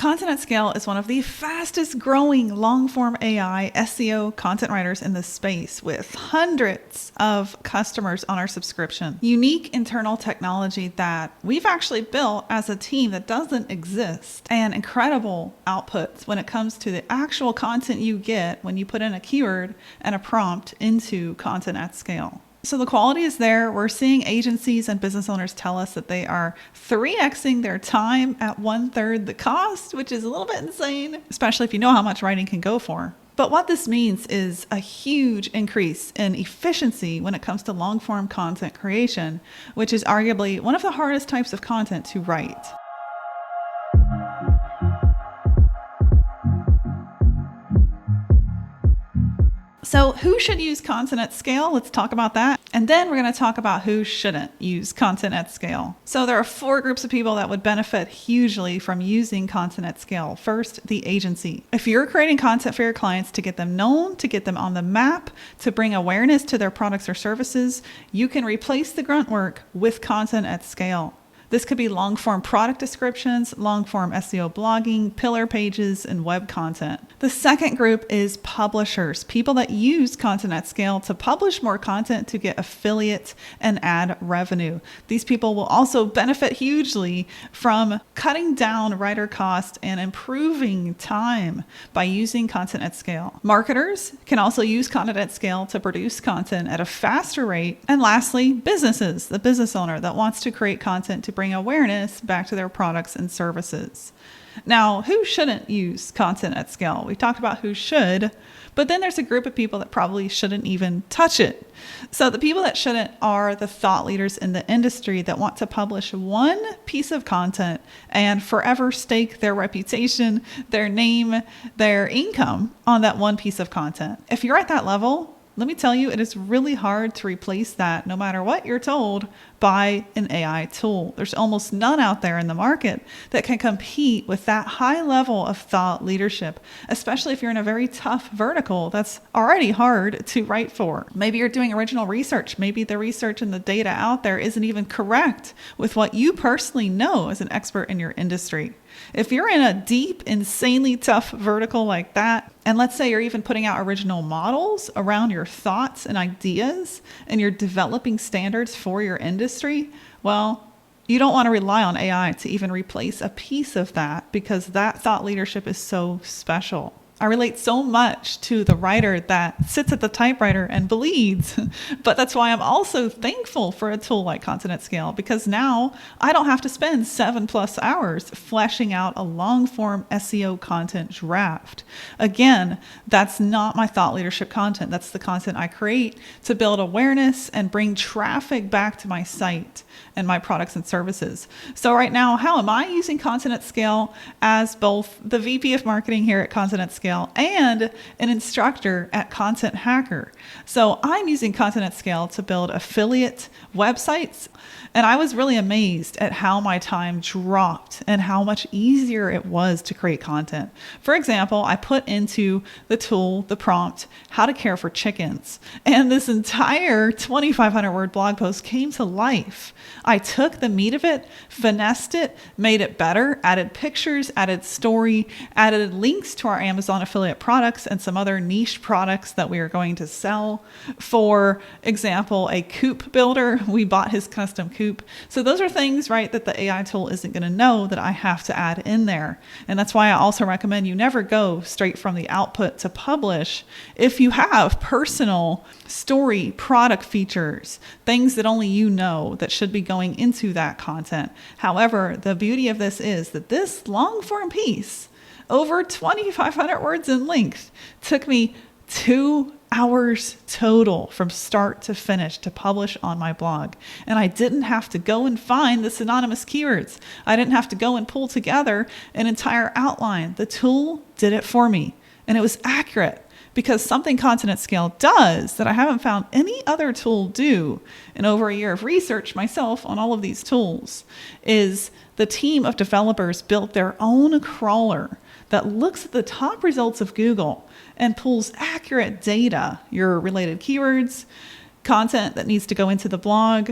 Content at Scale is one of the fastest growing long-form AI SEO content writers in this space, with hundreds of customers on our subscription. Unique internal technology that we've actually built as a team that doesn't exist, and incredible outputs when it comes to the actual content you get when you put in a keyword and a prompt into Content at Scale. So the quality is there. We're seeing agencies and business owners tell us that they are 3xing their time at 1/3 the cost, which is a little bit insane, especially if you know how much writing can go for. But what this means is a huge increase in efficiency when it comes to long-form content creation, which is arguably one of the hardest types of content to write. So who should use Content at Scale? Let's talk about that. And then we're going to talk about who shouldn't use Content at Scale. So there are 4 groups of people that would benefit hugely from using Content at Scale. First, the agency. If you're creating content for your clients to get them known, to get them on the map, to bring awareness to their products or services, you can replace the grunt work with Content at Scale. This could be long-form product descriptions, long-form SEO blogging, pillar pages, and web content. The second group is publishers, people that use Content at Scale to publish more content to get affiliate and ad revenue. These people will also benefit hugely from cutting down writer cost and improving time by using Content at Scale. Marketers can also use Content at Scale to produce content at a faster rate. And lastly, businesses, the business owner that wants to create content to bring awareness back to their products and services. Now, who shouldn't use Content at Scale? We talked about who should, but then there's a group of people that probably shouldn't even touch it. So the people that shouldn't are the thought leaders in the industry that want to publish one piece of content and forever stake their reputation, their name, their income on that one piece of content. If you're at that level, let me tell you, it is really hard to replace that, no matter what you're told, by an AI tool. There's almost none out there in the market that can compete with that high level of thought leadership, especially if you're in a very tough vertical that's already hard to write for. Maybe you're doing original research. Maybe the research and the data out there isn't even correct with what you personally know as an expert in your industry. If you're in a deep, insanely tough vertical like that, and let's say you're even putting out original models around your thoughts and ideas, and you're developing standards for your industry, well, you don't want to rely on AI to even replace a piece of that, because that thought leadership is so special. I relate so much to the writer that sits at the typewriter and bleeds, but that's why I'm also thankful for a tool like Content at Scale, because now I don't have to spend 7+ hours fleshing out a long-form SEO content draft. Again, that's not my thought leadership content. That's the content I create to build awareness and bring traffic back to my site and my products and services. So right now, how am I using Content at Scale as both the VP of marketing here at Content at Scale and an instructor at Content Hacker? So I'm using Content at Scale to build affiliate websites. And I was really amazed at how my time dropped and how much easier it was to create content. For example, I put into the tool, the prompt, how to care for chickens. And this entire 2,500 word blog post came to life. I took the meat of it, finessed it, made it better, added pictures, added story, added links to our Amazon affiliate products and some other niche products that we are going to sell. For example, a coop builder, we bought his custom coop. So those are things, right, that the AI tool isn't going to know that I have to add in there. And that's why I also recommend you never go straight from the output to publish if you have personal story, product features, things that only you know that should be going into that content. However, the beauty of this is that this long form piece, over 2,500 words in length, took me 2 hours total from start to finish to publish on my blog. And I didn't have to go and find the synonymous keywords. I didn't have to go and pull together an entire outline. The tool did it for me. And it was accurate, because something Content at Scale does that I haven't found any other tool do in over a year of research myself on all of these tools is the team of developers built their own crawler that looks at the top results of Google and pulls accurate data, your related keywords, content that needs to go into the blog,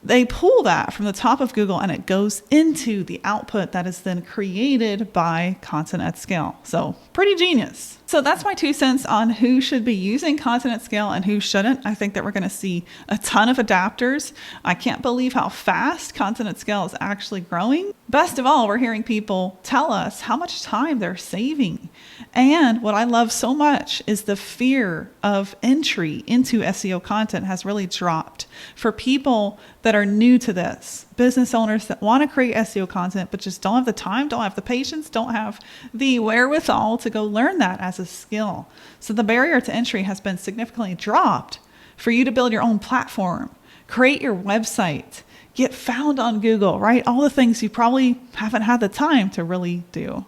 They pull that from the top of Google and it goes into the output that is then created by Content at Scale. So pretty genius. So that's my 2 cents on who should be using Content at Scale and who shouldn't. I think that we're going to see a ton of adapters. I can't believe how fast Content at Scale is actually growing. Best of all, we're hearing people tell us how much time they're saving. And what I love so much is the fear of entry into SEO content has really dropped for people that are new to this. Business owners that want to create SEO content, but just don't have the time, don't have the patience, don't have the wherewithal to go learn that as a skill. So the barrier to entry has been significantly dropped for you to build your own platform, create your website, get found on Google, right? All the things you probably haven't had the time to really do.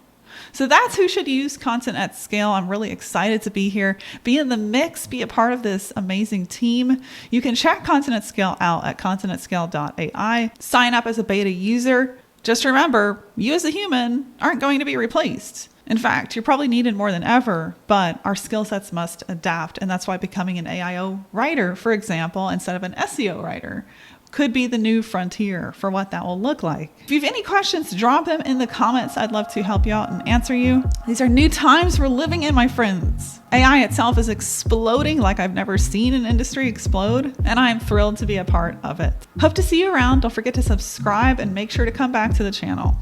So that's who should use Content at Scale. I'm really excited to be here, be in the mix, be a part of this amazing team. You can check Content at Scale out at contentatscale.ai. Sign up as a beta user. Just remember, you as a human aren't going to be replaced. In fact, you're probably needed more than ever, but our skill sets must adapt. And that's why becoming an AIO writer, for example, instead of an SEO writer, could be the new frontier for what that will look like. If you have any questions, drop them in the comments. I'd love to help you out and answer you. These are new times we're living in, my friends. AI itself is exploding like I've never seen an industry explode, and I am thrilled to be a part of it. Hope to see you around. Don't forget to subscribe and make sure to come back to the channel.